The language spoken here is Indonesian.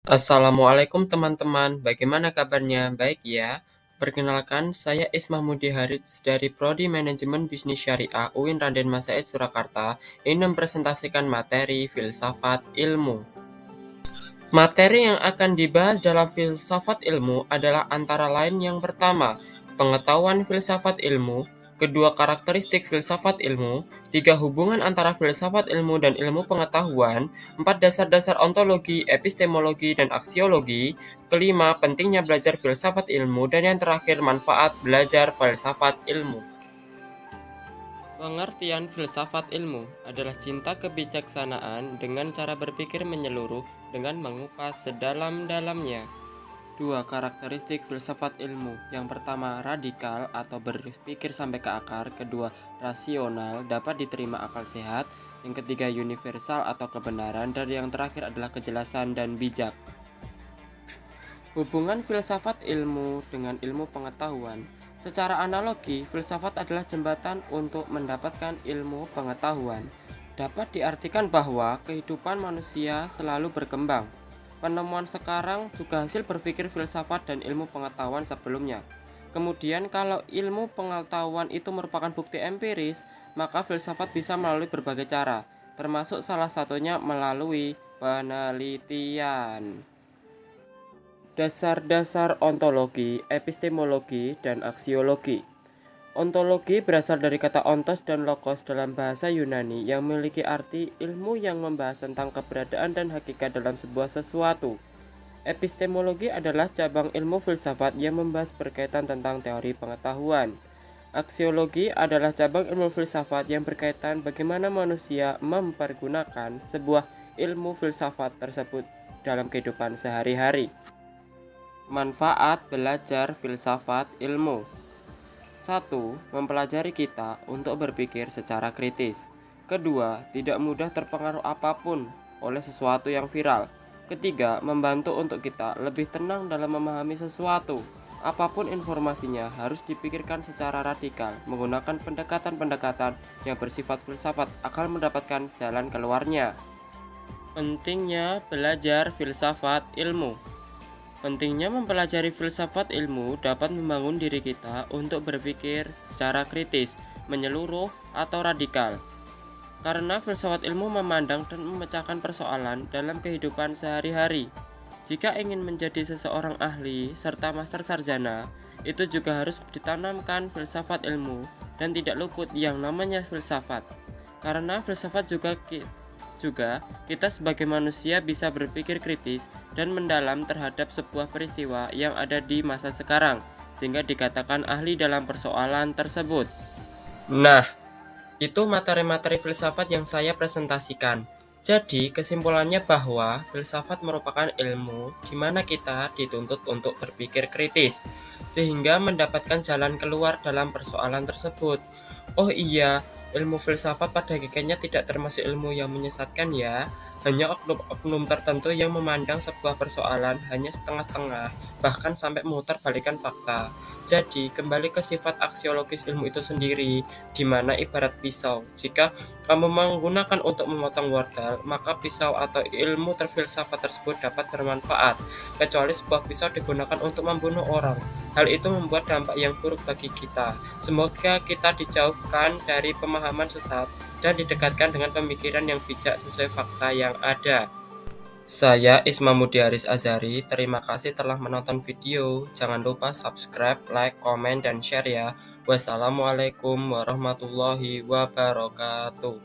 Assalamualaikum teman-teman, bagaimana kabarnya? Baik ya. Perkenalkan, saya Ismahmudi Harits dari Prodi Manajemen Bisnis Syariah UIN Raden Masaid Surakarta ingin mempresentasikan materi filsafat ilmu. Materi yang akan dibahas dalam filsafat ilmu adalah antara lain yang pertama, pengetahuan filsafat ilmu, kedua karakteristik filsafat ilmu, tiga hubungan antara filsafat ilmu dan ilmu pengetahuan, empat dasar-dasar ontologi, epistemologi, dan aksiologi, kelima pentingnya belajar filsafat ilmu, dan yang terakhir manfaat belajar filsafat ilmu. Pengertian filsafat ilmu adalah cinta kebijaksanaan dengan cara berpikir menyeluruh dengan mengupas sedalam-dalamnya. Dua karakteristik filsafat ilmu. Yang pertama, radikal atau berpikir sampai ke akar. Kedua, rasional, dapat diterima akal sehat. Yang ketiga, universal atau kebenaran. Dan yang terakhir adalah kejelasan dan bijak. Hubungan filsafat ilmu dengan ilmu pengetahuan. Secara analogi, filsafat adalah jembatan untuk mendapatkan ilmu pengetahuan. Dapat diartikan bahwa kehidupan manusia selalu berkembang. Penemuan sekarang juga hasil berpikir filsafat dan ilmu pengetahuan sebelumnya. Kemudian kalau ilmu pengetahuan itu merupakan bukti empiris, maka filsafat bisa melalui berbagai cara, termasuk salah satunya melalui penelitian. Dasar-dasar ontologi, epistemologi, dan aksiologi. Ontologi berasal dari kata ontos dan logos dalam bahasa Yunani yang memiliki arti ilmu yang membahas tentang keberadaan dan hakikat dalam sebuah sesuatu. Epistemologi adalah cabang ilmu filsafat yang membahas berkaitan tentang teori pengetahuan. Aksiologi adalah cabang ilmu filsafat yang berkaitan bagaimana manusia mempergunakan sebuah ilmu filsafat tersebut dalam kehidupan sehari-hari. Manfaat belajar filsafat ilmu. 1. Mempelajari kita untuk berpikir secara kritis. Kedua, tidak mudah terpengaruh apapun oleh sesuatu yang viral. Ketiga, membantu untuk kita lebih tenang dalam memahami sesuatu. Apapun informasinya harus dipikirkan secara radikal, menggunakan pendekatan-pendekatan yang bersifat filsafat akan mendapatkan jalan keluarnya. Pentingnya belajar filsafat ilmu. Pentingnya mempelajari filsafat ilmu dapat membangun diri kita untuk berpikir secara kritis, menyeluruh, atau radikal. Karena filsafat ilmu memandang dan memecahkan persoalan dalam kehidupan sehari-hari. Jika ingin menjadi seseorang ahli serta master sarjana, itu juga harus ditanamkan filsafat ilmu dan tidak luput yang namanya filsafat. Karena filsafat juga kita sebagai manusia bisa berpikir kritis dan mendalam terhadap sebuah peristiwa yang ada di masa sekarang, sehingga dikatakan ahli dalam persoalan tersebut. Nah, itu materi-materi filsafat yang saya presentasikan. Jadi, kesimpulannya bahwa filsafat merupakan ilmu di mana kita dituntut untuk berpikir kritis, sehingga mendapatkan jalan keluar dalam persoalan tersebut. Oh iya, ilmu filsafat pada hakikatnya tidak termasuk ilmu yang menyesatkan ya. Hanya oknum-oknum tertentu yang memandang sebuah persoalan hanya setengah-setengah, bahkan sampai memutarbalikkan fakta. Jadi, kembali ke sifat aksiologis ilmu itu sendiri, di mana ibarat pisau. Jika kamu menggunakan untuk memotong wortel, maka pisau atau ilmu terfilsafat tersebut dapat bermanfaat, kecuali sebuah pisau digunakan untuk membunuh orang. Hal itu membuat dampak yang buruk bagi kita. Semoga kita dijauhkan dari pemahaman sesat dan didekatkan dengan pemikiran yang bijak sesuai fakta yang ada. Saya Ismahmudi Haris Azhari, terima kasih telah menonton video. Jangan lupa subscribe, like, komen, dan share ya. Wassalamualaikum warahmatullahi wabarakatuh.